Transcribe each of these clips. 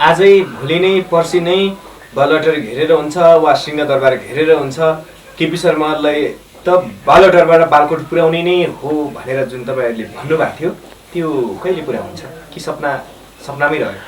आजै भोलि नै पर्सि नै बालुवाटार घेरेर हुन्छ वा सिंहदरबार घेरेर हुन्छ, केपी शर्मालाई त बालुवाटारबाट बालकोट पुर्याउने नै हो भनेर जुन तपाईँहरूले भन्नुभएको थियो त्यो कहिले पुरा हुन्छ कि सपनामै रह्यो?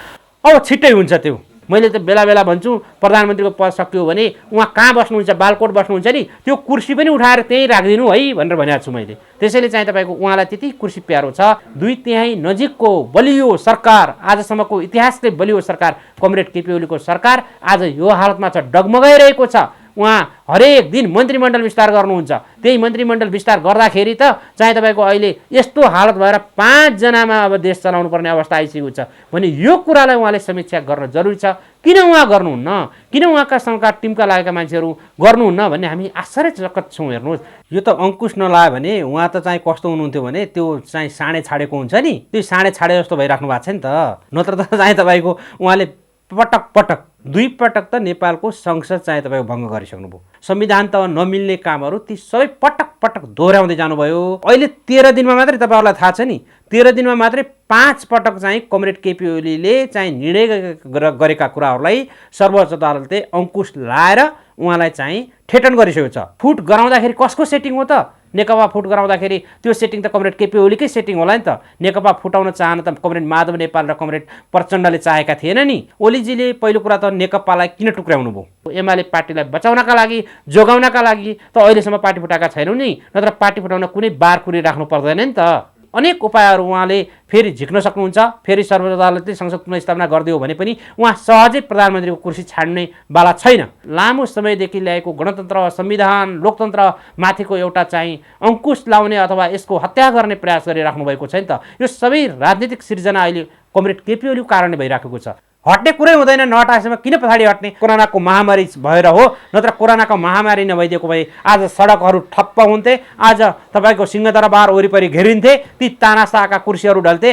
अब छिट्टै हुन्छ त्यो। मैले त बेला बेला भन्छु प्रधानमन्त्रीको पद सक्यो भने उहाँ कहाँ बस्नुहुन्छ, बालकोट बस्नुहुन्छ नि, त्यो कुर्सी पनि उठाएर त्यहीँ राखिदिनु है भनेर भनेको छु मैले। त्यसैले चाहिँ तपाईँको उहाँलाई त्यति कुर्सी प्यारो छ। 2/3 नजिकको बलियो सरकार, आजसम्मको इतिहासले बलियो सरकार कमरेड केपी ओलीको सरकार आज यो हालतमा छ, डगमगाइरहेको छ। उहाँ हरेक दिन मन्त्रीमण्डल विस्तार गर्नुहुन्छ। त्यही मन्त्रीमण्डल विस्तार गर्दाखेरि त चाहिँ तपाईँको अहिले यस्तो हालत भएर 5 जनामा अब देश चलाउनु पर्ने अवस्था आइसकेको छ भने यो कुरालाई उहाँले समीक्षा गर्न जरुरी छ। किन उहाँ गर्नुहुन्न, किन उहाँका सँगका टिमका लागेका मान्छेहरू गर्नुहुन्न भन्ने हामी आश्चर्यचकित छौँ। हेर्नुहोस्, यो त अङ्कुश नलायो भने उहाँ त चाहिँ कस्तो हुनुहुन्थ्यो भने त्यो चाहिँ साँडे छाडेको हुन्छ नि, त्यो साँडे छाडे जस्तो भइराख्नु भएको छ नि त। नत्र त चाहिँ तपाईँको उहाँले पटक 2 पटक त नेपालको संसद चाहिँ तपाईँको भङ्ग गरिसक्नुभयो। संविधान त नमिल्ने कामहरू ती सबै पटक दोहोऱ्याउँदै जानुभयो। अहिले 13 दिनमा मात्रै तपाईँहरूलाई थाहा छ नि, 13 दिनमा मात्रै 5 पटक चाहिँ कमरेड केपी ओलीले चाहिँ निर्णय गरेका कुराहरूलाई सर्वोच्च अदालतले अङ्कुश लाएर उहाँलाई चाहिँ ठेटन गरिसकेको छ। फुट गराउँदाखेरि कसको सेटिङ हो त? नेकपा फुट गराउँदाखेरि त्यो सेटिङ त कमरेड केपी ओलीकै सेटिङ होला नि त। नेकपा फुटाउन चाहन त कमरेड माधव नेपाल र कमरेड प्रचण्डले चाहेका थिएन नि। ओलीजीले पहिलो कुरा त नेकपालाई किन टुक्राउनु भयो? एमाले पार्टीलाई बचाउनका लागि, जोगाउनका लागि त अहिलेसम्म पार्टी फुटाएका छैनौँ नि, नत्र पार्टी फुटाउन कुनै बार कुरी राख्नु पर्दैन नि त। अनेक उपायहरू उहाँले फेरि झिक्न सक्नुहुन्छ। फेरि सर्वोच्च अदालतले संसद पुनर्स्थापना गरिदियो भने पनि उहाँ सहजै प्रधानमन्त्रीको कुर्सी छाड्ने बाला छैन। लामो समयदेखि ल्याएको गणतन्त्र, संविधान, लोकतन्त्र माथिको एउटा चाहिँ अङ्कुश लाउने अथवा यसको हत्या गर्ने प्रयास गरिराख्नु भएको छ नि त। यो सबै राजनीतिक सिर्जना अहिले कमरेड केपी ओलीको कारणले भइराखेको छ। हट्ने कुरै हुँदैन, नहटाएसम्म किन पछाडि हट्ने? कोरोनाको महामारी भएर हो, नत्र कोरोनाको महामारी नभइदिएको भए आज सडकहरू ठप्प हुन्थे, आज तपाईँको सिंहदरबार वरिपरि घेरिन्थे, ती तानासाका कुर्सीहरू ढल्थे।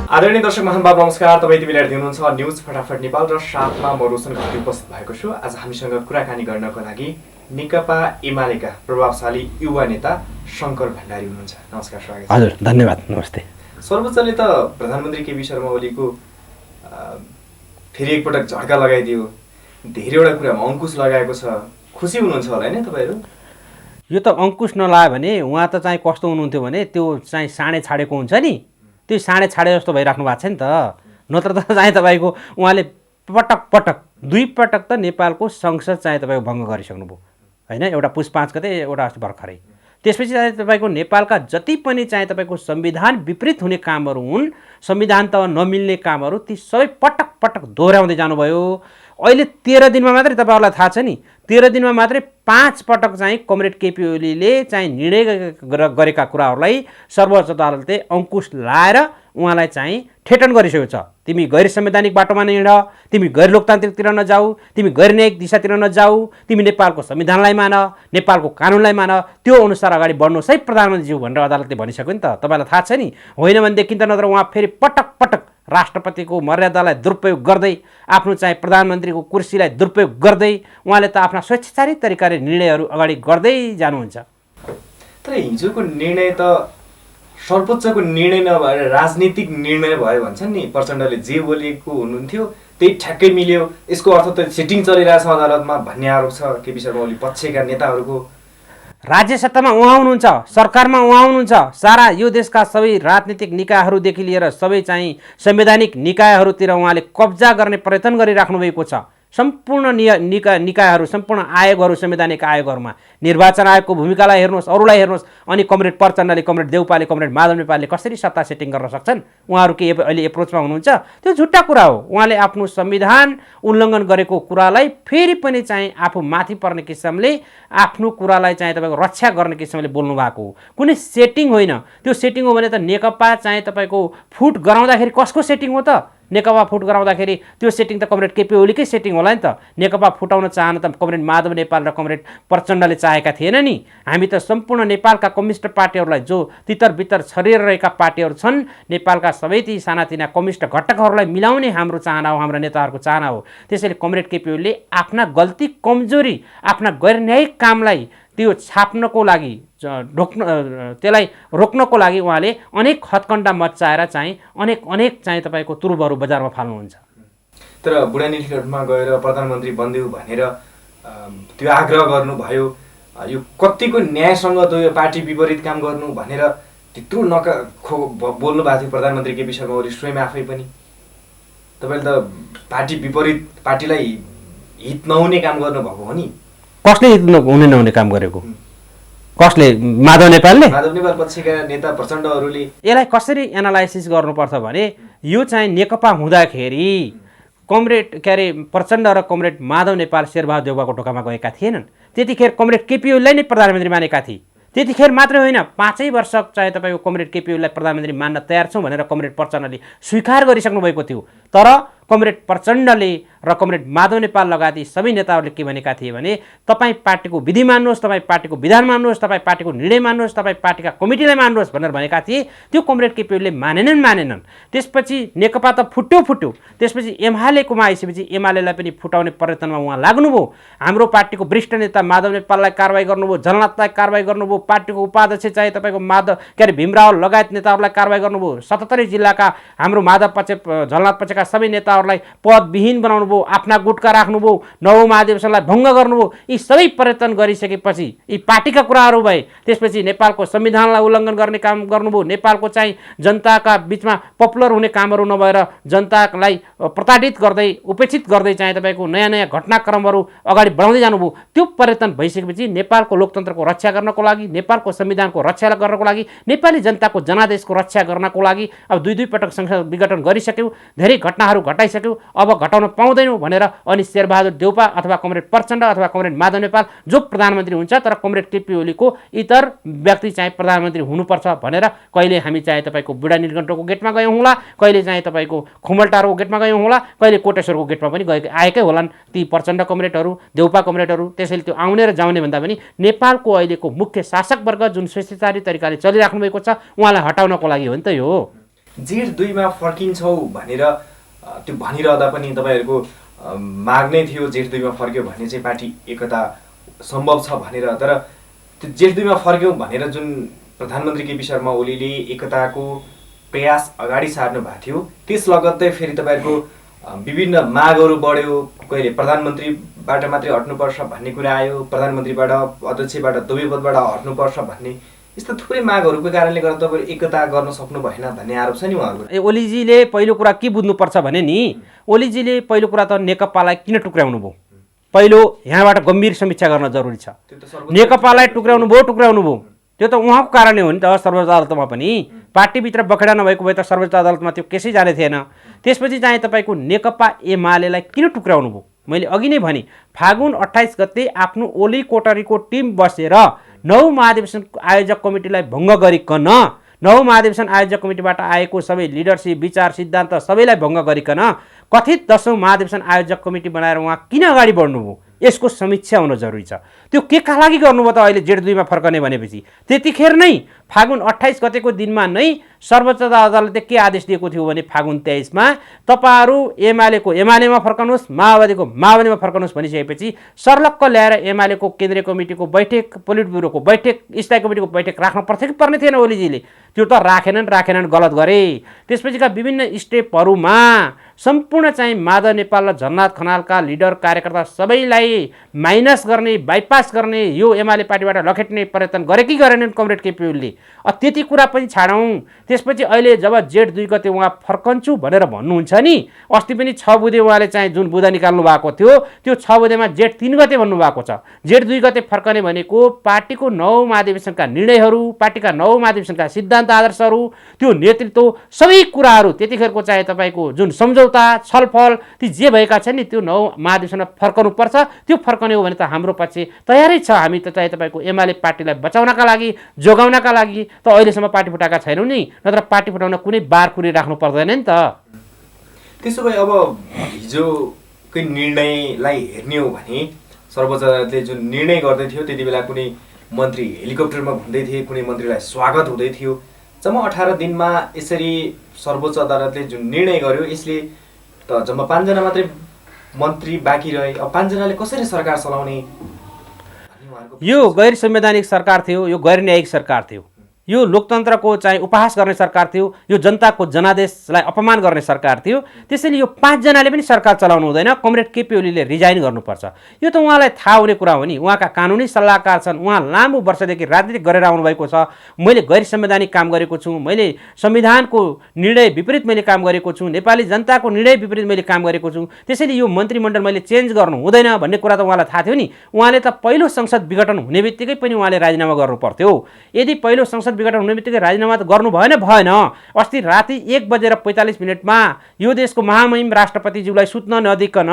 आदरणीय दर्शक महानुभाव नमस्कार। तपाईँ तिमीले हेर्दै हुनुहुन्छ न्युज फटाफट नेपाल र साथमा म रोशन घटी उपस्थित भएको छु। आज हामीसँग कुराकानी गर्नको लागि नेकपा एमालेका प्रभावशाली युवा नेता शङ्कर भण्डारी हुनुहुन्छ। नमस्कार, स्वागत छ। हजुर, धन्यवाद, नमस्ते। सर्वोच्चले त प्रधानमन्त्री केपी शर्मा ओलीको फेरि एकपटक झड्का लगाइदियो, धेरैवटा कुरामा अङ्कुश लगाएको छ। खुसी हुनुहुन्छ होला हैन तपाईँहरू? यो त अङ्कुश नलायो भने उहाँ त चाहिँ कस्तो हुनुहुन्थ्यो भने त्यो चाहिँ साँडे छाडेको हुन्छ नि, त्यो साँडे छाडे जस्तो भइराख्नु भएको छ नि त। नत्र त चाहिँ तपाईँको उहाँले पटक 2 पटक त नेपालको संसद चाहिँ तपाईँको भङ्ग गरिसक्नुभयो होइन। एउटा पुस 5 गते, एउटा अस्ति भर्खरै। त्यसपछि चाहिँ तपाईँको नेपालका जति पनि चाहिँ तपाईँको संविधान विपरीत हुने कामहरू हुन्, संविधान त नमिल्ने कामहरू ती सबै पटक दोहोऱ्याउँदै जानुभयो। अहिले 13 दिनमा मात्रै तपाईँहरूलाई थाहा छ नि, 13 दिनमा मात्रै 5 पटक चाहिँ कमरेड केपी ओलीले चाहिँ निर्णय गरेका कुराहरूलाई सर्वोच्च अदालतले अङ्कुश लाएर उहाँलाई चाहिँ ठेटन गरिसकेको छ। तिमी गैर संवैधानिक बाटोमा नै हिँड, तिमी गैर लोकतान्त्रिकतिर नजाऊ, तिमी गैर न्यायिक दिशातिर नजाऊ, तिमी नेपालको संविधानलाई मान, नेपालको कानुनलाई मान, त्यो अनुसार अगाडि बढ्नुहोस् है प्रधानमन्त्रीज्यू भनेर अदालतले भनिसक्यो नि त। तपाईँलाई थाहा छ नि, होइन भनेदेखि त नत्र उहाँ फेरि पटक राष्ट्रपतिको मर्यादालाई दुरुपयोग गर्दै, आफ्नो चाहिँ प्रधानमन्त्रीको कुर्सीलाई दुरुपयोग गर्दै उहाँले त आफ्ना स्वेच्छाचारी तरिकाले निर्णयहरू अगाडि गर्दै जानुहुन्छ। तर हिजोको निर्णय त सर्वोच्चको निर्णय नभएर राजनीतिक निर्णय भयो भन्छन् नि। प्रचण्डले जे बोलेको हुनुहुन्थ्यो त्यही ठ्याक्कै मिल्यो, यसको अर्थ त सेटिङ चलिरहेछ अदालतमा भन्ने आरोप छ केपी शर्मा ओली पक्षका नेताहरूको। राज्य सत्तामा उहाँ हुनुहुन्छ, सरकारमा उहाँ हुनुहुन्छ, सारा यो देशका सबै राजनीतिक निकायहरूदेखि लिएर सबै चाहिँ संवैधानिक निकायहरूतिर उहाँले कब्जा गर्ने प्रयत्न गरिराख्नु भएको छ। सम्पूर्ण निकायहरू, सम्पूर्ण आयोगहरू, संवैधानिक आयोगहरूमा निर्वाचन आयोगको भूमिकालाई हेर्नुहोस्, अरूलाई हेर्नुहोस्। अनि कमरेड प्रचण्डले, कमरेड देउपाले, कमरेड माधव नेपालले कसरी सत्ता सेटिङ गर्न सक्छन्? उहाँहरू के अहिले एप्रोचमा हुनुहुन्छ? त्यो झुट्टा कुरा हो। उहाँले आफ्नो संविधान उल्लङ्घन गरेको कुरालाई फेरि पनि चाहिँ आफू माथि पर्ने किसिमले, आफ्नो कुरालाई चाहिँ तपाईँको रक्षा गर्ने किसिमले बोल्नु भएको हो। कुनै सेटिङ होइन। त्यो सेटिङ हो भने त नेकपा चाहिँ तपाईँको फुट गराउँदाखेरि कसको सेटिङ हो त? नेकपा फुट गराउँदाखेरि त्यो सेटिङ त कमरेड केपी ओलीकै सेटिङ होला नि त। नेकपा फुटाउन चाहन त कमरेड माधव नेपाल र कमरेड प्रचण्डले चाहेका थिएन नि। हामी त सम्पूर्ण नेपालका कम्युनिस्ट पार्टीहरूलाई, जो तितर बितर छरिएर रहेका पार्टीहरू छन्, नेपालका सबै ती सानातिना कम्युनिस्ट घटकहरूलाई मिलाउने हाम्रो चाहना हो, हाम्रा नेताहरूको चाहना हो। त्यसैले कमरेड केपी ओलीले आफ्ना गल्ती, कमजोरी, आफ्ना गैर न्यायिक कामलाई त्यो छाप्नको लागि त्यसलाई रोक्नको लागि उहाँले अनेक हत्कण्डा मच्चाएर चाहिँ अनेक चाहिँ तपाईँको तुरुबहरू बजारमा फाल्नुहुन्छ। तर बुढा नीलकण्ठमा गएर प्रधानमन्त्री बन्दियो भनेर त्यो आग्रह गर्नुभयो, यो कतिको न्यायसँग त्यो यो पार्टी विपरीत काम गर्नु भनेर त्यत्रो बोल्नु भएको थियो प्रधानमन्त्री केपी शर्मा ओली स्वयं आफै पनि। तपाईँले त पार्टी विपरीत, पार्टीलाई हित नहुने काम गर्नुभएको हो नि। कसले हित हुने नहुने काम गरेको? कसले? माधव नेपालले? माधव नेपाल पक्षका नेता प्रचण्डहरूले। यसलाई कसरी एनालाइसिस गर्नुपर्छ भने यो चाहिँ नेकपा हुँदाखेरि कमरेड प्रचण्ड र कमरेड माधव नेपाल शेरबहादुर देउवाको ढोकामा गएका थिएनन्। त्यतिखेर कमरेड केपी ओलीलाई नै प्रधानमन्त्री मानेका थिए। त्यतिखेर मात्रै होइन, 5 वर्ष चाहिँ तपाईँको कमरेड केपी ओलीलाई प्रधानमन्त्री मान्न तयार छौँ भनेर कमरेड प्रचण्डले स्वीकार गरिसक्नु भएको थियो। तर कमरेड प्रचण्डले र कमरेड माधव नेपाल लगायत सबै नेताहरूले के भनेका थिए भने तपाईँ पार्टीको विधि मान्नुहोस्, तपाईँ पार्टीको विधान मान्नुहोस्, तपाईँ पार्टीको निर्णय मान्नुहोस्, तपाईँ पार्टीका कमिटीलाई मान्नुहोस् भनेर भनेका थिए। त्यो कमरेड केपी ओलीले मानेनन्। त्यसपछि नेकपा त फुट्यो। त्यसपछि एमालेकोमा आइसकेपछि एमालेलाई पनि फुटाउने प्रयत्नमा उहाँ लाग्नुभयो। हाम्रो पार्टीको वरिष्ठ नेता माधव नेपाललाई कारवाही गर्नुभयो, झलनाथलाई कारवाही गर्नुभयो, पार्टीको उपाध्यक्ष चाहिँ तपाईँको भीमराव लगायत नेताहरूलाई कारवाही गर्नुभयो, 77 जिल्लाका हाम्रो झलनाथ पक्षका सबै नेताहरूलाई पदविहीन बनाउनुभयो, आफ्ना गुटका राख्नुभयो, नवौं महाधिवेशनलाई भङ्ग गर्नुभयो। यी सबै प्रयत्न गरिसकेपछि यी पार्टीका कुराहरू भए। त्यसपछि नेपालको संविधानलाई उल्लङ्घन गर्ने काम गर्नुभयो, नेपालको चाहिँ जनताका बिचमा पपुलर हुने कामहरू नभएर जनतालाई प्रताडित गर्दै उपेक्षित गर्दै चाहिँ तपाईँको नयाँ घटनाक्रमहरू अगाडि बढाउँदै जानुभयो। त्यो प्रयत्न भइसकेपछि नेपालको लोकतन्त्रको रक्षा गर्नको लागि, नेपालको संविधानको रक्षा गर्नको लागि, नेपाली जनताको जनादेशको रक्षा गर्नको लागि अब दुई पटक संसद विघटन गरिसक्यौँ, धेरै घटनाहरू घटाइसक्यौँ, अब घटाउन पाउँदैनौँ भनेर अनि शेरबहादुर देउपा अथवा कमरेड प्रचण्ड अथवा कमरेड माधव नेपाल जो प्रधानमन्त्री हुन्छ तर कमरेड केपी ओलीको इतर व्यक्ति चाहिँ प्रधानमन्त्री हुनुपर्छ भनेर कहिले हामी चाहिँ तपाईँको बुढा नीलकण्ठको गेटमा गयौँ होला, कहिले चाहिँ तपाईँको खुमलटारको गेटमा गयौँ होला, कहिले कोटेश्वरको गेटमा पनि आएकै होलान् ती प्रचण्ड कमरेडहरू, देउपा कमरेडहरू। त्यसैले त्यो आउने र जाउने भन्दा पनि नेपालको अहिलेको मुख्य शासक वर्ग जुन स्वेच्छाचारी तरिकाले चलिराख्नु भएको छ उहाँलाई हटाउनको लागि हो नि त यो। जेठ 2मा फर्किन्छौ भनेर त्यो भनिरहँदा पनि तपाईँहरूको माग नै थियो जेठ 2मा फर्क्यो भने चाहिँ पार्टी एकता सम्भव छ भनेर। तर त्यो जेठ 2मा फर्क्यौँ भनेर जुन प्रधानमन्त्री केपी शर्मा ओलीले एकताको प्रयास अगाडि सार्नु भएको थियो, त्यस लगत्तै फेरि तपाईँहरूको विभिन्न मागहरू बढ्यो। कहिले प्रधानमन्त्रीबाट मात्रै हट्नुपर्छ भन्ने कुरा आयो, प्रधानमन्त्रीबाट अध्यक्षबाट दुवै पदबाट हट्नुपर्छ भन्ने यस्तो थुप्रै मागहरूको कारणले गर्दा तपाईहरु एकता गर्न सक्नु भएन भन्ने आरोप छ नि उहाँहरुको। ओलीजीले पहिलो कुरा के बुझ्नुपर्छ भने नि, ओलीजीले पहिलो कुरा त नेकपालाई किन टुक्र्याउनु भयो पहिलो यहाँबाट गम्भीर समीक्षा गर्न जरुरी छ। नेकपालाई टुक्र्याउनु भयो त्यो त उहाँको कारणले हो नि त। सर्वोच्च अदालतमा पनि पार्टीभित्र बखेडा नभएको भए त सर्वोच्च अदालतमा त्यो केसै जाने थिएन। त्यसपछि चाहिँ तपाईको नेकपा एमालेलाई किन टुक्र्याउनु भयो? मैले अघि नै भने फागुन 28 गते आफ्नो ओली कोटरीको टिम बसेर 9 महाधिवेशन आयोजक कमिटीलाई भङ्ग गरिकन 9 महाधिवेशन आयोजक कमिटीबाट आएको सबै लिडरसिप विचार सिद्धान्त सबैलाई भङ्ग गरिकन कथित 10औं महाधिवेशन आयोजक कमिटी बनाएर उहाँ किन अगाडि बढ्नुभयो यसको समीक्षा हुन जरुरी छ। त्यो के का लागि गर्नुभयो त? अहिले जेठ 2 मा फर्कने भनेपछि त्यतिखेर नै फागुन 28 गतेको दिनमा नै सर्वोच्च अदालतले के आदेश दिएको थियो भने फागुन 23 मा तपाईहरु एमालेको एमालेमा फर्कनुहोस्, माओवादीको माओवादीमा फर्कनुहोस् भनिसकेपछि सर्लक्क ल्याएर एमालेको केन्द्रीय कमिटीको बैठक, पोलिट ब्युरोको बैठक, स्थायी कमिटीको बैठक राख्न पर्ने थिएन ओलीजीले। त्यो त राखेनन् गलत गरे। त्यसपछिका विभिन्न स्टेपहरुमा सम्पूर्ण चाहिँ माधव नेपाल र झलनाथ खनालका लिडर कार्यकर्ता सबैलाई माइनस गर्ने, बाइपास गर्ने, यो एमाले पार्टीबाट लखेट्ने प्रयत्न गरे कि गरेनन् कमरेड केपी ओलीले? त्यति कुरा पनि छाडौँ। त्यसपछि अहिले जब जेठ 2 गते उहाँ फर्कन्छु भनेर भन्नुहुन्छ नि, अस्ति पनि 6 बुधे उहाँले चाहिँ जुन बुधा निकाल्नु भएको थियो त्यो 6 बुधेमा जेठ 3 गते भन्नुभएको छ। जेठ 2 गते फर्कने भनेको पार्टीको 9 महाधिवेशनका निर्णयहरू, पार्टीका 9 महाधिवेशनका सिद्धान्त आदर्शहरू, त्यो नेतृत्व सबै कुराहरू त्यतिखेरको चाहिँ तपाईको जुन सम्झौता छलफल ती जे भएका छन् नि त्यो 9 महाधिवेशनमा फर्कनु पर्छ। त्यो फर्कने हो भने त हाम्रो पछि तयारै छ। हामी त चाहिँ तपाईको एमाले पार्टीलाई बचाउनका लागि, जोगाउनका लागि त अहिलेसम्म पार्टी फुटाएका छैनौँ नि, नत्र पार्टी फुटाउन कुनै बारकुरी राख्नु पर्दैन नि त। त्यसो भए अब हिजोकै निर्णयलाई हेर्ने हो भने सर्वोच्च अदालतले जुन निर्णय गर्दै थियो त्यति बेला कुनै मन्त्री हेलिकप्टरमा घुम्दै थिए, कुनै मन्त्रीलाई स्वागत हुँदै थियो। जम्मा 18 दिनमा यसरी सर्वोच्च अदालतले जुन निर्णय गर्यो यसले त जम्मा 5 जना मात्रै मन्त्री बाँकी रहे। अब 5 जनाले कसरी सरकार चलाउने? उहाँहरूको यो गैर संवैधानिक सरकार थियो, यो गैर न्यायिक सरकार थियो, यो लोकतन्त्रको चाहिँ उपहास गर्ने सरकार थियो, यो जनताको जनादेशलाई अपमान गर्ने सरकार थियो। त्यसैले यो 5 जनाले पनि सरकार चलाउनु हुँदैन, कमरेड केपी ओलीले रिजाइन गर्नुपर्छ। यो त उहाँलाई थाहा हुने कुरा हो नि। उहाँका कानुनी सल्लाहकार छन्, उहाँ लामो वर्षदेखि राजनीति गरेर आउनुभएको छ। मैले गैर संवैधानिक काम गरेको छु, मैले संविधानको निर्णय विपरीत मैले काम गरेको छु, नेपाली जनताको निर्णय विपरीत मैले काम गरेको छु, त्यसैले यो मन्त्रीमण्डल मैले चेन्ज गर्नु हुँदैन भन्ने कुरा त उहाँलाई थाहा थियो नि। उहाँले त पहिलो संसद विघटन हुने बित्तिकै पनि उहाँले राजीनामा गर्नु पर्थ्यो। यदि पहिलो संसद विघटन हुने बित्तिकै राजीनामा त गर्नु भएन। अस्ति राति 1:45 यो देशको महामहिम राष्ट्रपतिज्यूलाई सुत्न नदिकन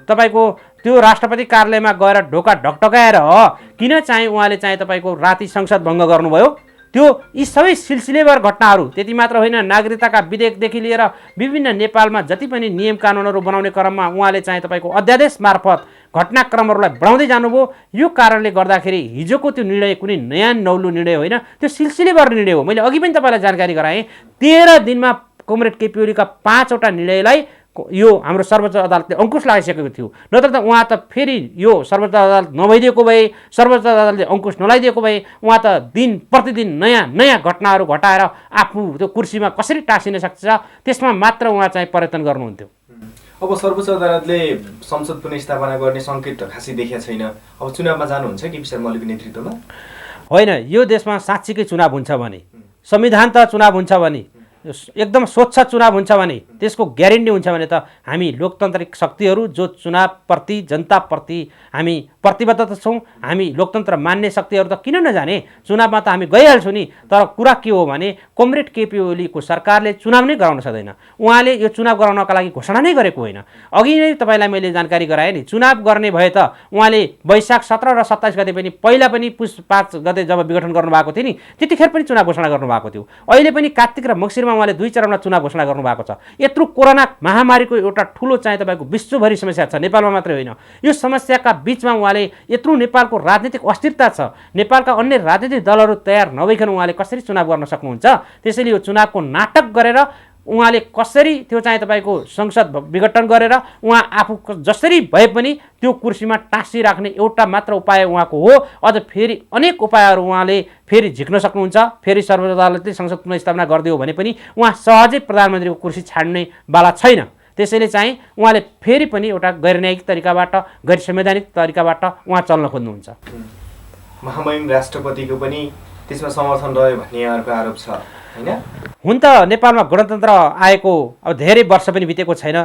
तपाईँको त्यो राष्ट्रपति कार्यालयमा गएर ढोका ढकढकाएर किन चाहिँ उहाँले चाहिँ तपाईँको राति संसद भङ्ग गर्नुभयो? त्यो यी सबै सिलसिलेवार घटनाहरू त्यति मात्र होइन, नागरिकताका विधेयकदेखि लिएर विभिन्न नेपालमा जति पनि नियम कानुनहरू बनाउने क्रममा उहाँले चाहिँ तपाईँको अध्यादेश मार्फत घटनाक्रमहरूलाई बढाउँदै जानुभयो। यो कारणले गर्दाखेरि हिजोको त्यो निर्णय कुनै नयाँ नौलो निर्णय होइन, त्यो सिलसिलेवार निर्णय हो। मैले अघि पनि तपाईँलाई जानकारी गराएँ, 13 दिनमा कमरेड केपी ओलीका 5 वटा निर्णयलाई यो हाम्रो सर्वोच्च अदालतले अङ्कुश लगाइसकेको थियो। नत्र त उहाँ त फेरि यो सर्वोच्च अदालत नभइदिएको भए, सर्वोच्च अदालतले अङ्कुश नलाइदिएको भए उहाँ त दिन प्रतिदिन नयाँ घटनाहरू घटाएर आफू त्यो कुर्सीमा कसरी टाँसिन सक्छ त्यसमा मात्र उहाँ चाहिँ प्रयत्न गर्नुहुन्थ्यो। अब सर्वोच्च अदालतले संसद पुनर्स्थापना गर्ने सङ्केत त खासै देखेको छैन। अब चुनावमा जानुहुन्छ केपी शर्मा ओलीको नेतृत्वमा? होइन, यो देशमा साँच्चीकै चुनाव हुन्छ भने, संविधान त चुनाव हुन्छ भने, एकदम स्वच्छ चुनाव हुन्छ भने, त्यसको ग्यारेन्टी हुन्छ भने त हामी लोकतान्त्रिक शक्तिहरू जो चुनावप्रति जनताप्रति हामी प्रतिबद्ध त छौँ, हामी लोकतन्त्र मान्ने शक्तिहरू त किन नजाने? चुनावमा त हामी गइहाल्छौँ नि। तर कुरा के हो भने कमरेड केपी ओलीको सरकारले चुनाव नै गराउन सक्दैन। उहाँले यो चुनाव गराउनका लागि घोषणा नै गरेको होइन। अघि नै तपाईँलाई मैले जानकारी गराएँ नि, चुनाव गर्ने भए त उहाँले वैशाख 17 र 27 गते पनि, पहिला पनि पुस 5 गते जब विघटन गर्नुभएको थियो नि त्यतिखेर पनि चुनाव घोषणा गर्नुभएको थियो। अहिले पनि कार्तिक र मङ्सिरमा उहाँले 2 चरणमा चुनाव घोषणा गर्नुभएको छ। यत्रो कोरोना महामारीको एउटा ठुलो चाहिँ तपाईँको विश्वभरि समस्या छ, नेपालमा मात्रै होइन। यो समस्याका बिचमा उहाँले यत्रो नेपालको राजनीतिक अस्थिरता छ, नेपालका अन्य राजनीतिक दलहरू तयार नभइकन उहाँले कसरी चुनाव गर्न सक्नुहुन्छ? त्यसैले यो चुनावको नाटक गरेर उहाँले कसरी त्यो चाहिँ तपाईँको संसद विघटन गरेर उहाँ आफू जसरी भए पनि त्यो कुर्सीमा टाँसिराख्ने एउटा मात्र उपाय उहाँको हो। अझ फेरि अनेक उपायहरू उहाँले फेरि झिक्न सक्नुहुन्छ। फेरि सर्वोच्च अदालतले संसद पुनर्स्थापना गरिदियो भने पनि उहाँ सहजै प्रधानमन्त्रीको कुर्सी छाड्ने बाला छैन। त्यसैले चाहिँ उहाँले फेरि पनि एउटा गैर न्यायिक तरिकाबाट, गैर संवैधानिक तरिकाबाट उहाँ चल्न खोज्नुहुन्छ। महामहिम राष्ट्रपतिको पनि त्यसमा समर्थन रह्यो भन्ने अर्को आरोप छ हैन? हुन त नेपालमा गणतन्त्र आएको अब धेरै वर्ष पनि बितेको छैन।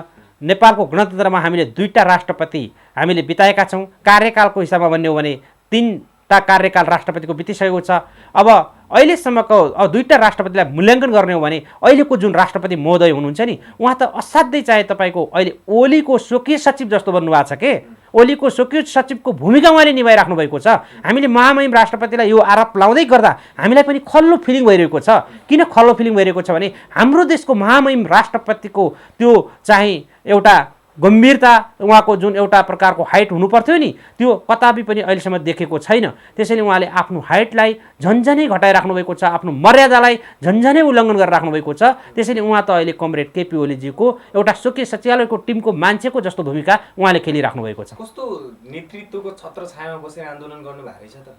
नेपालको गणतन्त्रमा हामीले 2टा राष्ट्रपति हामीले बिताएका छौँ। कार्यकालको हिसाबमा भन्ने हो भने 3टा कार्यकाल राष्ट्रपतिको बितिसकेको छ। अब अहिलेसम्मको 2टा राष्ट्रपतिलाई मूल्याङ्कन गर्ने हो भने अहिलेको जुन राष्ट्रपति महोदय हुनुहुन्छ नि, उहाँ त असाध्यै चाहिँ तपाईँको अहिले ओलीको स्वकीय सचिव जस्तो बन्नुभएको छ के। ओलीको स्वकीय सचिवको भूमिका उहाँले निभाइराख्नु भएको छ। हामीले महामहिम राष्ट्रपतिलाई यो आरोप लाउँदै गर्दा हामीलाई पनि खल्लो फिलिङ भइरहेको छ। किन खल्लो फिलिङ भइरहेको छ भने हाम्रो देशको महामहिम राष्ट्रपतिको त्यो चाहिँ एउटा गम्भीरता, उहाँको जुन एउटा प्रकारको हाइट हुनुपर्थ्यो नि त्यो कतापि पनि अहिलेसम्म देखेको छैन। त्यसैले उहाँले आफ्नो हाइटलाई झन्झनै घटाइराख्नु भएको छ, आफ्नो मर्यादालाई झन्झनै उल्लङ्घन गरेर राख्नु भएको छ। त्यसैले उहाँ त अहिले कमरेड केपी ओलीजीको एउटा स्वकीय सचिवालयको टिमको मान्छेको जस्तो भूमिका उहाँले खेलिराख्नु भएको छ। कस्तो नेतृत्वको छत्रछायामा बसेर आन्दोलन गर्नु भएको रहेछ त?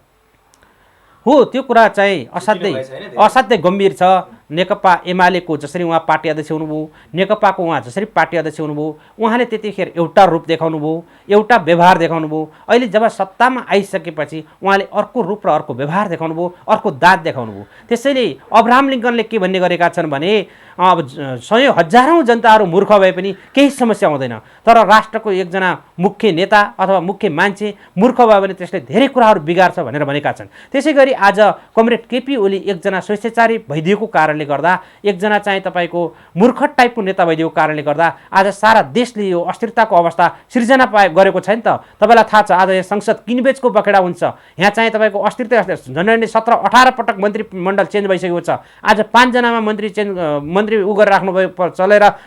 हो, त्यो कुरा चाहिँ असाध्यै गम्भीर छ। नेकपा एमालेको जसरी उहाँ पार्टी अध्यक्ष हुनुभयो, नेकपाको उहाँ जसरी पार्टी अध्यक्ष हुनुभयो, उहाँले त्यतिखेर एउटा रूप देखाउनुभयो, एउटा व्यवहार देखाउनुभयो। अहिले जब सत्तामा आइसकेपछि उहाँले अर्को रूप र अर्को व्यवहार देखाउनुभयो, अर्को दाँत देखाउनुभयो। त्यसैले अब्राहम लिङ्कनले के भन्ने गरेका छन् भने अब 100,000 जनताहरू मूर्ख भए पनि केही समस्या हुँदैन, तर राष्ट्रको एकजना मुख्य नेता अथवा मुख्य मान्छे मूर्ख भयो भने त्यसले धेरै कुराहरू बिगार्छ भनेर भनेका छन्। त्यसै गरी आज कमरेड केपी ओली एकजना स्वेच्छाचारी भइदिएको कारणले गर्दा, एकजना चाहिँ तपाईँको मूर्ख टाइपको नेता भइदिएको कारणले गर्दा आज सारा देशले यो अस्थिरताको अवस्था सिर्जना गरेको छैन त। तपाईँलाई थाहा छ आज यहाँ संसद किनबेचको बखेडा हुन्छ। यहाँ चाहिँ तपाईँको अस्थिरता झन्डै 17-18 पटक मन्त्रीमण्डल चेन्ज भइसकेको छ। आज 5 जनामा मन्त्री उ गरेर राख्नुभयो,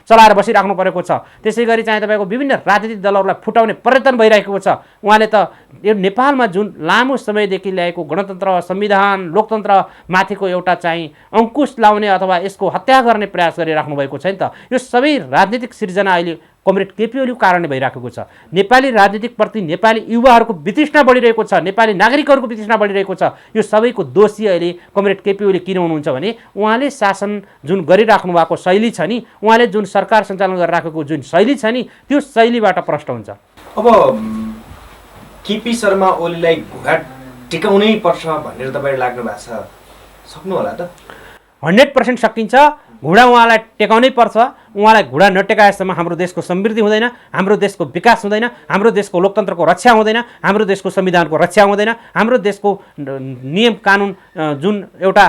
चलाएर बसिराख्नु परेको छ। त्यसै गरी चाहिँ तपाईँको विभिन्न राजनीतिक दलहरूलाई फुटाउने प्रयत्न भइरहेको छ। उहाँले त यो नेपालमा जुन लामो समयदेखि ल्याएको गणतन्त्र, संविधान, लोकतन्त्र माथिको एउटा चाहिँ अङ्कुश लाउने अथवा यसको हत्या गर्ने प्रयास गरिराख्नु भएको छ नि त। यो सबै राजनीतिक सिर्जना अहिले कमरेड केपी ओलीको कारणले भइराखेको छ। नेपाली राजनीतिकप्रति नेपाली युवाहरूको वितृष्णा बढिरहेको छ, नेपाली नागरिकहरूको वितृष्णा बढिरहेको छ। यो सबैको दोषी अहिले कमरेड केपी ओली किन हुनुहुन्छ भने उहाँले शासन जुन गरिराख्नु भएको शैली छ नि, उहाँले जुन सरकार सञ्चालन गरिराखेको जुन शैली छ नि, त्यो शैलीबाट प्रष्ट हुन्छ। अब केपी शर्मा ओलीलाई घुँडा टेकाउनै पर्छ भनेर तपाईँ लाग्नु भएको छ, सक्नु होला त? 100% सकिन्छ। घुँडा उहाँलाई टेकाउनै पर्छ। उहाँलाई घुँडा नटेकाएसम्म हाम्रो देशको समृद्धि हुँदैन, हाम्रो देशको विकास हुँदैन, हाम्रो देशको लोकतन्त्रको रक्षा हुँदैन, हाम्रो देशको संविधानको रक्षा हुँदैन, हाम्रो देशको नियम कानुन जुन एउटा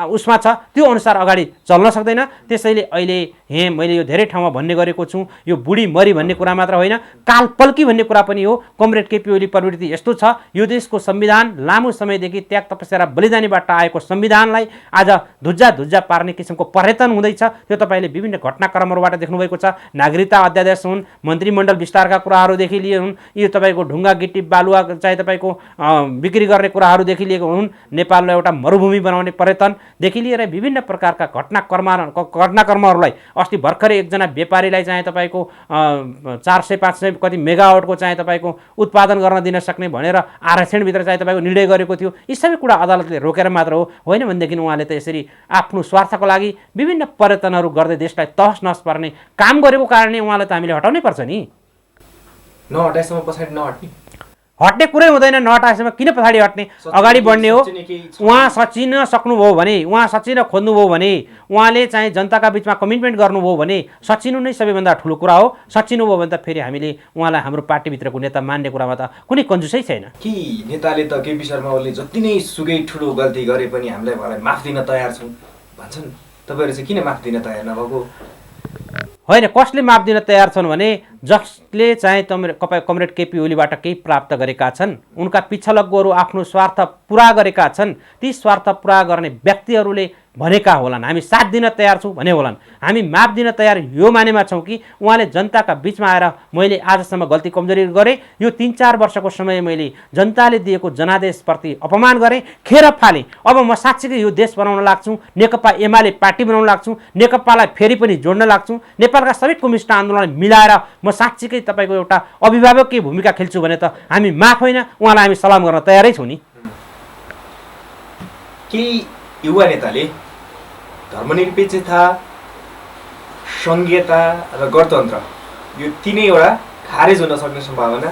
उसमा छ त्यो अनुसार अगाडि चल्न सक्दैन। त्यसैले अहिले मैले यो धेरै ठाउँमा भन्ने गरेको छु, यो बुढी मरी भन्ने कुरा मात्र होइन, काल पल्की भन्ने कुरा पनि हो। कमरेड केपी ओली प्रवृत्ति यस्तो छ, यो देशको संविधान लामो समयदेखि त्याग तपस्या र बलिदानीबाट आएको संविधानलाई आज धुज्जा पार्ने किसिमको पर्यटन हुँदैछ। त्यो तपाईँले विभिन्न घटनाक्रमहरूबाट देख्नुभएको छ। नागरिकता अध्यादेश हुन्, मन्त्रीमण्डल विस्तारका कुराहरूदेखि लिए हुन्, यो तपाईँको ढुङ्गा गिट्टी बालुवा चाहे तपाईँको बिक्री गर्ने कुराहरूदेखि लिएको हुन्, नेपाललाई एउटा मरुभूमि बनाउने पर्यटनदेखि लिएर विभिन्न प्रकारका घटनाक्रमहरूलाई अस्ति भर्खरै एकजना व्यापारीलाई चाहिँ तपाईँको 400-500 कति मेगावाटको चाहिँ तपाईँको उत्पादन गर्न दिन सक्ने भनेर आरक्षणभित्र चाहिँ तपाईँको निर्णय गरेको थियो। यी सबै कुरा अदालतले रोकेर मात्र हो, होइन भनेदेखि उहाँले त यसरी आफ्नो स्वार्थको लागि विभिन्न पर्यटनहरू गर्दै देशलाई तहस नहस पार्ने काम गरेको कारणले उहाँलाई त हामीले हटाउनै पर्छ नि। नहटाएसम्म पछाडि नहट्ने हट्ने कुरै हुँदैन। नहटाएसम्म किन पछाडि हट्ने, अगाडि बढ्ने हो। उहाँ सचिन सक्नुभयो भने, उहाँ सचिन खोज्नुभयो भने, उहाँले चाहिँ जनताका बिचमा कमिटमेन्ट गर्नुभयो भने सचिनु नै सबैभन्दा ठुलो कुरा हो। सचिनु भयो भने त फेरि हामीले उहाँलाई हाम्रो पार्टीभित्रको नेता मान्ने कुरामा त कुनै कन्जुसै छैन। कि नेताले त केपी शर्मा ओलीले जति नै सुकै ठुलो गल्ती गरे पनि हामीलाई माफ दिन तयार छौँ भन्छन्, तपाईँहरू चाहिँ किन माफ दिन तयार नभएको? होइन, कसले माफ दिन तयार छन् भने जसले चाहिँ कमरेड केपी ओलीबाट केही प्राप्त गरेका छन्, उनका पिछलग्गोहरू आफ्नो स्वार्थ पुरा गरेका छन्, ती स्वार्थ पुरा गर्ने व्यक्तिहरूले भनेका होलान् हामी साथ दिन तयार छौँ भने होलान्। हामी माफ दिन तयार यो मानेमा छौँ कि उहाँले जनताका बिचमा आएर मैले आजसम्म गल्ती कमजोरी गरेँ, यो 3-4 वर्षको समय मैले जनताले दिएको जनादेशप्रति अपमान गरेँ, खेर फालेँ, अब म साँच्चीकै यो देश बनाउन लाग्छु, नेकपा एमाले पार्टी बनाउन लाग्छु, नेकपालाई फेरि पनि जोड्न लाग्छु, नेपालका सबै कम्युनिस्ट आन्दोलन मिलाएर म साँच्चीकै तपाईँको एउटा अभिभावकीय भूमिका खेल्छु भने त हामी माफ होइन, उहाँलाई हामी सलाम गर्न तयारै छौँ नि। केही युवा नेताले धर्मनिरपेक्षता, संघीयता र गणतन्त्र यो तीनैवटा खारेज हुन सक्ने सम्भावना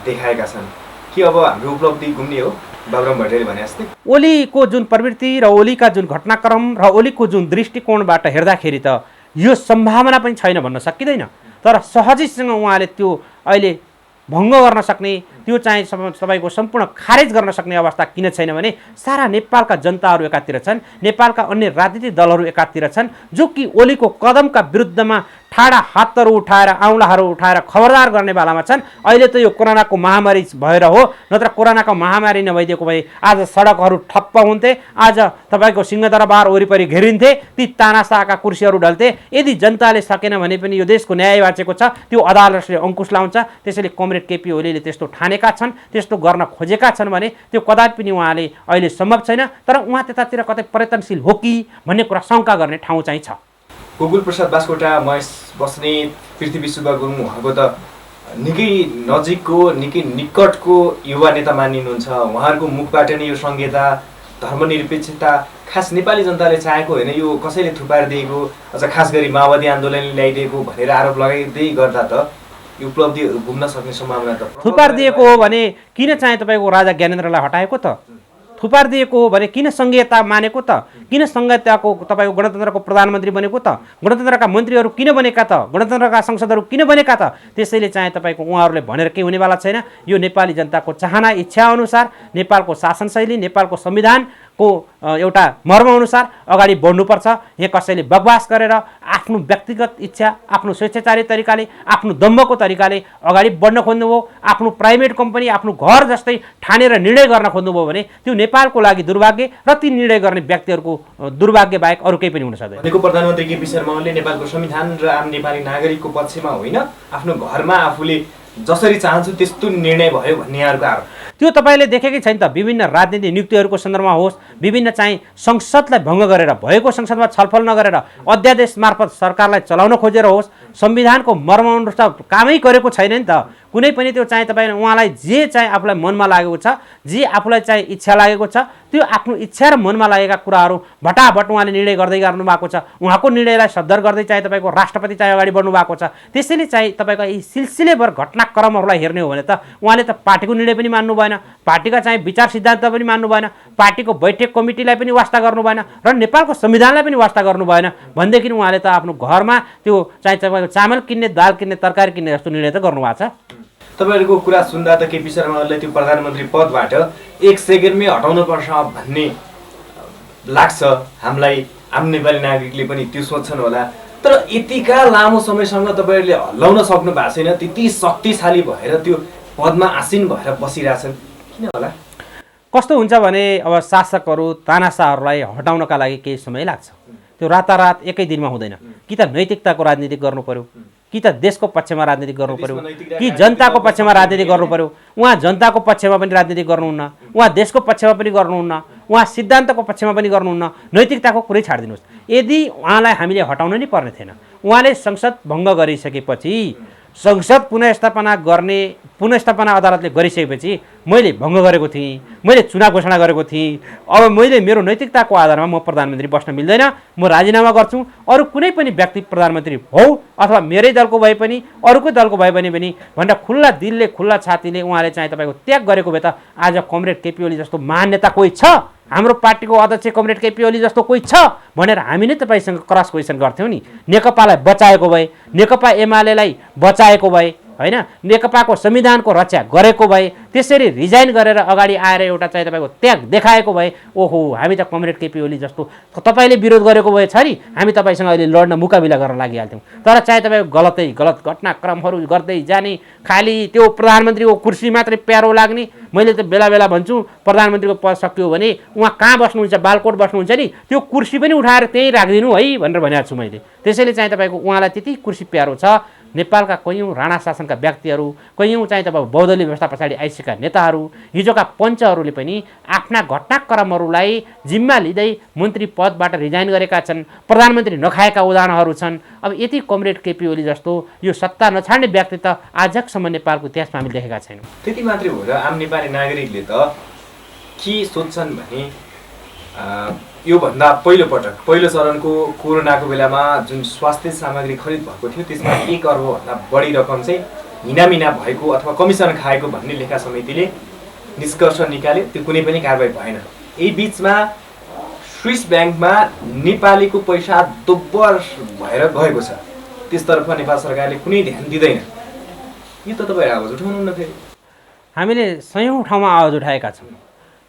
देखाएका छन्। कि अब हाम्रो उपलब्धि घुम्ने हो बाबुराम भट्टराईले भने जस्तै? ओलीको जुन प्रवृत्ति र ओलीका जुन घटनाक्रम र ओलीको जुन दृष्टिकोणबाट हेर्दाखेरि त यो सम्भावना पनि छैन भन्न सकिँदैन। तर सहजैसँग उहाँले त्यो अहिले भङ्ग गर्न सक्ने, त्यो चाहिँ तपाईँको सम्पूर्ण खारेज गर्न सक्ने अवस्था किन छैन भने सारा नेपालका जनताहरू एकातिर छन्, नेपालका अन्य राजनीतिक दलहरू एकातिर छन्, जो कि ओलीको कदमका विरुद्धमा ठाडा हातहरू उठाएर औँलाहरू उठाएर खबरदार गर्ने बेलामा छन्। अहिले त यो कोरोनाको महामारी भएर हो, नत्र कोरोनाको महामारी नभइदिएको भए आज सडकहरू ठप्प हुन्थे, आज तपाईँको सिंहदरबार वरिपरि घेरिन्थे, ती तानासाका कुर्सीहरू ढल्थे। यदि जनताले सकेन भने पनि यो देशको न्याय बाँचेको छ, त्यो अदालतले अङ्कुश लाउँछ। त्यसैले कमरेड केपी ओलीले त्यस्तो ठानेका छन्, त्यस्तो गर्न खोजेका छन् भने त्यो कदापि पनि उहाँले अहिले सम्भव छैन। तर उहाँ त्यतातिर कतै पर्यटनशील हो कि भन्ने कुरा शङ्का गर्ने ठाउँ चाहिँ छ। गोकुल प्रसाद बास्कोटा, महेश बस्नेत, पृथ्वी सुब्बा गुरुङ उहाँको त निकै नजिकको निकै निकटको युवा नेता मानिनुहुन्छ। उहाँहरूको मुखबाट नै यो संहिता, धर्मनिरपेक्षता खास नेपाली जनताले चाहेको होइन, यो कसैले थुपार दिएको, अझ खास गरी माओवादी आन्दोलनले ल्याइदिएको भनेर आरोप लगाइदिँदै गर्दा त यो उपलब्धिहरू घुम्न सक्ने सम्भावना त थुपार दिएको हो भने किन चाहिँ तपाईँको राजा ज्ञानेन्द्रलाई हटाएको त? थुपार दिएको हो भने किन संघीयता मानेको त? किन संघीयताको तपाईँको गणतन्त्रको प्रधानमन्त्री बनेको त? गणतन्त्रका मन्त्रीहरू किन बनेका त? गणतन्त्रका संसदहरू किन बनेका त? त्यसैले चाहिँ तपाईँको उहाँहरूले भनेर केही हुनेवाला छैन। यो नेपाली जनताको चाहना इच्छा अनुसार नेपालको शासन शैली, नेपालको संविधानको एउटा मर्मअनुसार अगाडि बढ्नुपर्छ। यहाँ कसैले बकवास गरेर आफ्नो व्यक्तिगत इच्छा, आफ्नो स्वेच्छाचारी तरिकाले, आफ्नो दम्भको तरिकाले अगाडि बढ्न खोज्नुभयो, आफ्नो प्राइभेट कम्पनी, आफ्नो घर जस्तै ठानेर निर्णय गर्न खोज्नुभयो भने त्यो नेपालको लागि दुर्भाग्य र ती निर्णय गर्ने व्यक्तिहरूको दुर्भाग्य बाहेक अरू केही पनि हुन सक्दैन। प्रधानमन्त्री केपी शर्मा ओलीले नेपालको संविधान र आम नेपाली नागरिकको पक्षमा होइन, आफ्नो घरमा आफूले जसरी चाहन्छु त्यस्तो निर्णय भयो भन्ने यहाँहरूको आरोप। त्यो तपाईँले देखेकै छैन त विभिन्न राजनीतिक नियुक्तिहरूको सन्दर्भमा होस्, विभिन्न चाहिँ संसदलाई भङ्ग गरेर भएको संसदमा छलफल नगरेर अध्यादेश मार्फत सरकारलाई चलाउन खोजेर होस्, संविधानको मर्मानुसार कामै गरेको छैन नि त। कुनै पनि त्यो चाहिँ तपाईँ उहाँलाई जे चाहिँ आफूलाई मनमा लागेको छ, जे आफूलाई चाहिँ इच्छा लागेको छ, त्यो आफ्नो इच्छा र मनमा लागेका कुराहरू भटाभट उहाँले निर्णय गर्दै गर्नु भएको छ। उहाँको निर्णयलाई सद्धर गर्दै चाहिँ तपाईँको राष्ट्रपति चाहिँ अगाडि बढ्नु भएको छ। त्यसैले चाहिँ तपाईँको यी सिलसिलेभर घटनाक्रमहरूलाई हेर्ने हो भने त उहाँले त पार्टीको निर्णय पनि मान्नु भएन, पार्टीका चाहिँ विचार सिद्धान्त पनि मान्नु भएन, पार्टीको बैठक कमिटीलाई पनि वास्ता गर्नु भएन र नेपालको संविधानलाई पनि वास्ता गर्नु भएन भनेदेखि उहाँले त आफ्नो घरमा त्यो चाहिँ तपाईँको चामल किन्ने, दाल किन्ने, तरकारी किन्ने जस्तो निर्णय त गर्नुभएको छ। तपाईँहरूको कुरा सुन्दा त केपी शर्मा ओलीलाई त्यो प्रधानमन्त्री पदबाट 1 सेकेन्डमै हटाउनुपर्छ भन्ने लाग्छ हामीलाई। आम नेपाली नागरिकले पनि त्यो सोच्छन् होला, तर यतिका लामो समयसम्म तपाईँहरूले हल्लाउन सक्नु भएको छैन, त्यति शक्तिशाली भएर त्यो पदमा आसीन भएर बसिरहेछन्, किन होला? कस्तो हुन्छ भने अब शासकहरू तानाशाहहरूलाई हटाउनका लागि केही समय लाग्छ। त्यो रातारात एकै दिनमा हुँदैन। कि त नैतिकताको राजनीति गर्नु पर्यो, कि त देशको पक्षमा राजनीति गर्नु पर्यो, कि जनताको पक्षमा राजनीति गर्नु पर्यो। उहाँ जनताको पक्षमा पनि राजनीति गर्नुहुन्न, उहाँ देशको पक्षमा पनि गर्नुहुन्न, उहाँ सिद्धान्तको पक्षमा पनि गर्नुहुन्न, नैतिकताको कुरै छाडिदिनुहोस्। यदि उहाँलाई हामीले हटाउन नै पर्ने थिएन। उहाँले संसद भङ्ग गरिसकेपछि, संसद पुनःस्थापना अदालतले गरिसकेपछि मैले भङ्ग गरेको थिएँ, मैले चुनाव घोषणा गरेको थिएँ, अब मैले मेरो नैतिकताको आधारमा म प्रधानमन्त्री बस्न मिल्दैन, म राजीनामा गर्छु, अरू कुनै पनि व्यक्ति प्रधानमन्त्री हो अथवा मेरै दलको भए पनि अरूकै दलको भए पनि भनेर खुल्ला दिलले खुल्ला छातीले उहाँले चाहिँ तपाईँको त्याग गरेको भए त आज कमरेड केपी ओली जस्तो महान नेता कोही छ, हाम्रो पार्टीको अध्यक्ष कमरेड केपी ओली जस्तो कोही छ भनेर हामी नै तपाईँसँग क्रस क्वेसन गर्थ्यौँ नि। नेकपालाई बचाएको भए, नेकपा एमालेलाई बचाएको भए, होइन, नेकपाको संविधानको रक्षा गरेको भए, त्यसरी रिजाइन गरेर अगाडि आएर एउटा चाहिँ तपाईँको त्याग देखाएको भए, ओहो हामी त कमरेड केपी ओली जस्तो तपाईँले विरोध गरेको भए छ नि हामी तपाईँसँग अहिले लड्न मुकाबिला गर्न लागिहाल्थ्यौँ। तर चाहिँ तपाईँको गलत घटनाक्रमहरू गर्दै जाने, खालि त्यो प्रधानमन्त्रीको कुर्सी मात्रै प्यारो लाग्ने। मैले त बेला बेला भन्छु प्रधानमन्त्रीको पद सकियो भने उहाँ कहाँ बस्नुहुन्छ, बालकोट बस्नुहुन्छ नि, त्यो कुर्सी पनि उठाएर त्यहीँ राखिदिनु है भनेर भनेको छु मैले। त्यसैले चाहिँ तपाईँको उहाँलाई त्यति कुर्सी प्यारो छ। नेपालका कैयौँ राणा शासनका व्यक्तिहरू, कैयौँ चाहिँ तपाईँको बहुदलीय व्यवस्था पछाडि आइसकेका नेताहरू, हिजोका पञ्चहरूले पनि आफ्ना घटनाक्रमहरूलाई जिम्मा लिँदै मन्त्री पदबाट रिजाइन गरेका छन्, प्रधानमन्त्री नखाएका उदाहरणहरू छन्। अब यति कमरेड केपी ओली जस्तो यो सत्ता नछाड्ने व्यक्ति त आजसम्म नेपालको इतिहासमा हामीले देखेका छैनौँ। त्यति मात्रै हो र आम नेपाली नागरिकले त के सोध्छन् भने योभन्दा पहिलो चरणको कोरोनाको बेलामा जुन स्वास्थ्य सामग्री खरिद भएको थियो त्यसमा 1 अर्बभन्दा बढी रकम चाहिँ हिनामिना भएको अथवा कमिसन खाएको भन्ने लेखा समितिले निष्कर्ष निकाल्यो, त्यो कुनै पनि कारबाही भएन। यही बिचमा स्विस ब्याङ्कमा नेपालीको पैसा दोब्बर भएर गएको छ, त्यसतर्फ नेपाल सरकारले कुनै ध्यान दिँदैन। यो त तपाईँ आवाज उठाउनुहुन्न। फेरि हामीले सयौँ ठाउँमा आवाज उठाएका छौँ।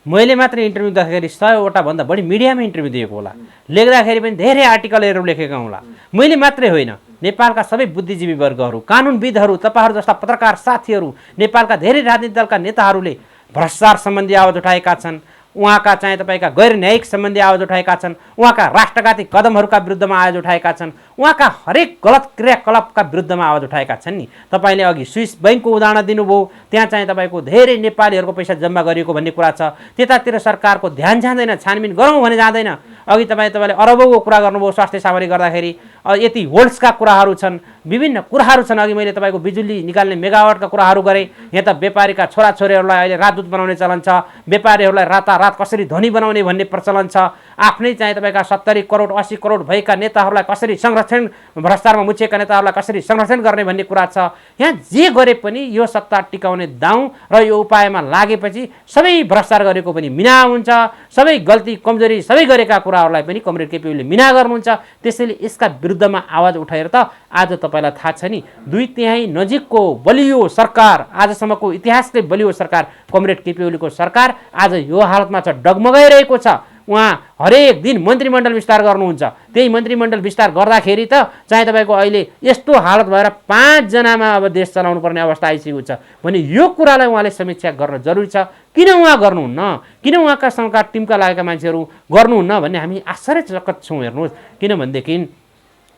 मैले मात्र इन्टरभ्यू दिँदाखेरि 100वटा भन्दा बढी मिडियामा इन्टरभ्यू दिएको होला, लेख्दाखेरि पनि धेरै आर्टिकलहरू लेखेका होला। मैले मात्रै होइन, नेपालका सबै बुद्धिजीवी वर्गहरू, कानुनविदहरू, तपाईँहरू जस्ता पत्रकार साथीहरू, नेपालका धेरै राजनीतिक दलका नेताहरूले भ्रष्टाचार सम्बन्धी आवाज उठाएका छन्, उहाँका चाहिँ तपाईँका गैर न्यायिक सम्बन्धी आवाज उठाएका छन्, उहाँका राष्ट्रघाती कदमहरूका विरुद्धमा आवाज उठाएका छन्, उहाँका हरेक गलत क्रियाकलापका विरुद्धमा आवाज उठाएका छन् नि। तपाईँले अघि स्विस ब्याङ्कको उदाहरण दिनुभयो, त्यहाँ चाहिँ तपाईँको धेरै नेपालीहरूको पैसा जम्मा गरिएको भन्ने कुरा छ, त्यतातिर सरकारको ध्यान जाँदैन, छानबिन गरौँ भने जाँदैन। अघि तपाईँले अरबौँको कुरा गर्नुभयो स्वास्थ्य सामग्री गर्दाखेरि, यति होल्ड्सका कुराहरू छन्, विभिन्न कुराहरू छन्। अघि मैले तपाईँको बिजुली निकाल्ने मेगावाटका कुराहरू गरेँ। यहाँ त व्यापारीका छोराछोरीहरूलाई अहिले राजदूत बनाउने चलन छ, व्यापारीहरूलाई रातारात कसरी धनी बनाउने भन्ने प्रचलन छ, आफ्नै चाहिँ तपाईँका 70 करोड 80 करोड भएका नेताहरूलाई कसरी संरक्षण, भ्रष्टाचारमा मुछिएका नेताहरूलाई कसरी संरक्षण गर्ने भन्ने कुरा छ। यहाँ जे गरे पनि यो सत्ता टिकाउने दाउँ र यो उपायमा लागेपछि सबै भ्रष्टाचार गरेको पनि मिना हुन्छ, सबै गल्ती कमजोरी सबै गरेका कुराहरूलाई पनि कमरेड केपी ओलीले मिना गर्नुहुन्छ। त्यसैले यसका विरुद्धमा आवाज उठाएर त आज तपाईँलाई थाहा छ नि 2/3 नजिकको बलियो सरकार, आजसम्मको इतिहासकै बलियो सरकार कमरेड केपी ओलीको सरकार आज यो हालतमा छ, डगमगाइरहेको छ। उहाँ हरेक दिन मन्त्रीमण्डल विस्तार गर्नुहुन्छ, त्यही मन्त्रीमण्डल विस्तार गर्दाखेरि त चाहिँ तपाईँको अहिले यस्तो हालत भएर 5 जनामा अब देश चलाउनु पर्ने अवस्था आइसकेको छ भने यो कुरालाई उहाँले समीक्षा गर्न जरुरी छ। किन उहाँ गर्नुहुन्न, किन उहाँका सँगका टिमका लागेका मान्छेहरू गर्नुहुन्न भन्ने हामी आश्चर्यचकित छौँ। हेर्नुहोस्, किनभनेदेखि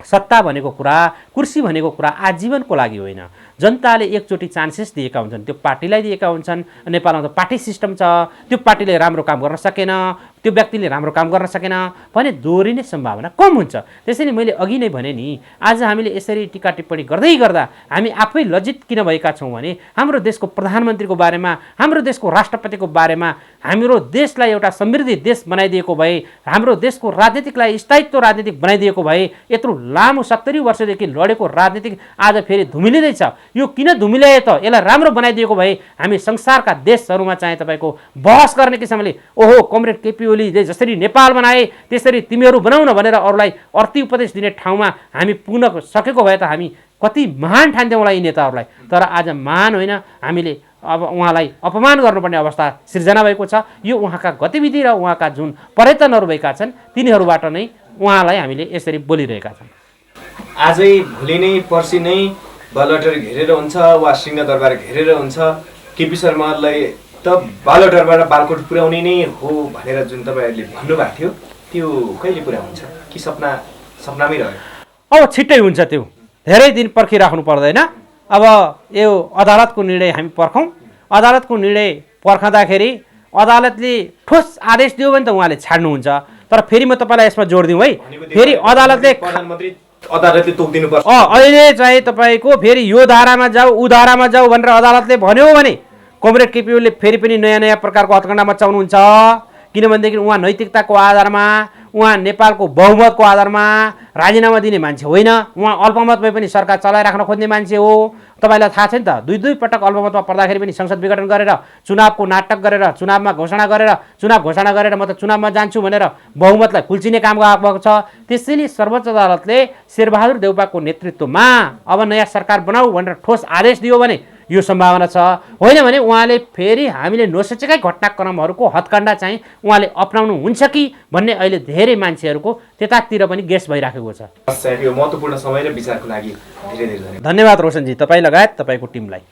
सत्ता भनेको कुरा, कुर्सी भनेको कुरा आजीवनको लागि होइन। जनताले एकचोटि चान्सेस दिएका हुन्छन्, त्यो पार्टीलाई दिएका हुन्छन्। नेपालमा त पार्टी सिस्टम छ, त्यो पार्टीले राम्रो काम गर्न सकेन, त्यो व्यक्तिले राम्रो काम गर्न सकेन भने दोहोरिने सम्भावना कम हुन्छ। त्यसैले मैले अघि नै भने नि, आज हामीले यसरी टिका टिप्पणी गर्दै गर्दा हामी आफै लज्जित किन भएका छौँ भने हाम्रो देशको प्रधानमन्त्रीको बारेमा, हाम्रो देशको राष्ट्रपतिको बारेमा, हाम्रो देशलाई एउटा समृद्धि देश बनाइदिएको भए, हाम्रो देशको राजनीतिकलाई स्थायित्व राजनीतिक बनाइदिएको भए, यत्रो लामो 70 वर्षदेखि लडेको राजनीतिक आज फेरि धुमिलिँदैछ। यो किन धुमिल्यायो त? यसलाई राम्रो बनाइदिएको भए हामी संसारका देशहरूमा चाहिँ तपाईँको बहस गर्ने किसिमले ओहो कमरेड केपी ओलीले जसरी नेपाल बनाए त्यसरी तिमीहरू बनाउन भनेर अरूलाई अर्थी उपदेश दिने ठाउँमा हामी पुग्न सकेको भए त हामी कति महान ठान्थ्यौँ होला यी नेताहरूलाई। तर आज महान होइन, हामीले अब उहाँलाई अपमान गर्नुपर्ने अवस्था सिर्जना भएको छ। यो उहाँका गतिविधि र उहाँका जुन पर्यटनहरू भएका छन् तिनीहरूबाट नै उहाँलाई हामीले यसरी बोलिरहेका छौँ। आजै भोलि नै पर्सि नै बालुवाटार घेरेर हुन्छ वा सिंहदरबार घेरेर हुन्छ, केपी शर्मालाई त बालुवाटारबाट बालकोट पुर्याउने नै हो भनेर जुन तपाईँहरूले भन्नुभएको थियो त्यो कहिले पुरा हुन्छ कि सपनामै रह्यो? अब छिट्टै हुन्छ, त्यो धेरै दिन पर्खिराख्नु पर्दैन। अब यो अदालतको निर्णय हामी पर्खौँ। अदालतको निर्णय पर्खँदाखेरि अदालतले ठोस आदेश दियो भने त उहाँले छाड्नुहुन्छ। तर फेरि म तपाईँलाई यसमा जोड दिउँ है, फेरि अदालतले अदालतले तोकिदिनुपर्छ। अहिले चाहिँ तपाईँको फेरि यो धारामा जाऊ ऊ धारामा जाऊ भनेर अदालतले भन्यो भने कमरेड केपी ओलीले फेरि पनि नयाँ नयाँ प्रकारको हत्कण्डा मचाउनुहुन्छ। किनभनेदेखि उहाँ नैतिकताको आधारमा, उहाँ नेपालको बहुमतको आधारमा राजीनामा दिने मान्छे होइन। उहाँ अल्पमत भए पनि सरकार चलाइराख्न खोज्ने मान्छे हो। तपाईँलाई थाहा छ नि त, दुई पटक अल्पमतमा पर्दाखेरि पनि संसद विघटन गरेर चुनावको नाटक गरेर चुनाव घोषणा गरेर म त चुनावमा जान्छु भनेर बहुमतलाई कुल्चिने काम भएको छ। त्यसैले सर्वोच्च अदालतले शेरबहादुर देउपाको नेतृत्वमा अब नयाँ सरकार बनाऊ भनेर ठोस आदेश दियो भने यो सम्भावना छ। होइन भने उहाँले फेरि हामीले नसोचेकै घटनाक्रमहरूको हत्कण्डा चाहिँ उहाँले अपनाउनु हुन्छ कि भन्ने अहिले धेरै मान्छेहरूको त्यतातिर पनि गेस भइराखेको छ। यो महत्त्वपूर्ण समय र विचारको लागि धेरै धेरै धन्यवाद रोशनजी, तपाईँ लगायत तपाईँको टिमलाई।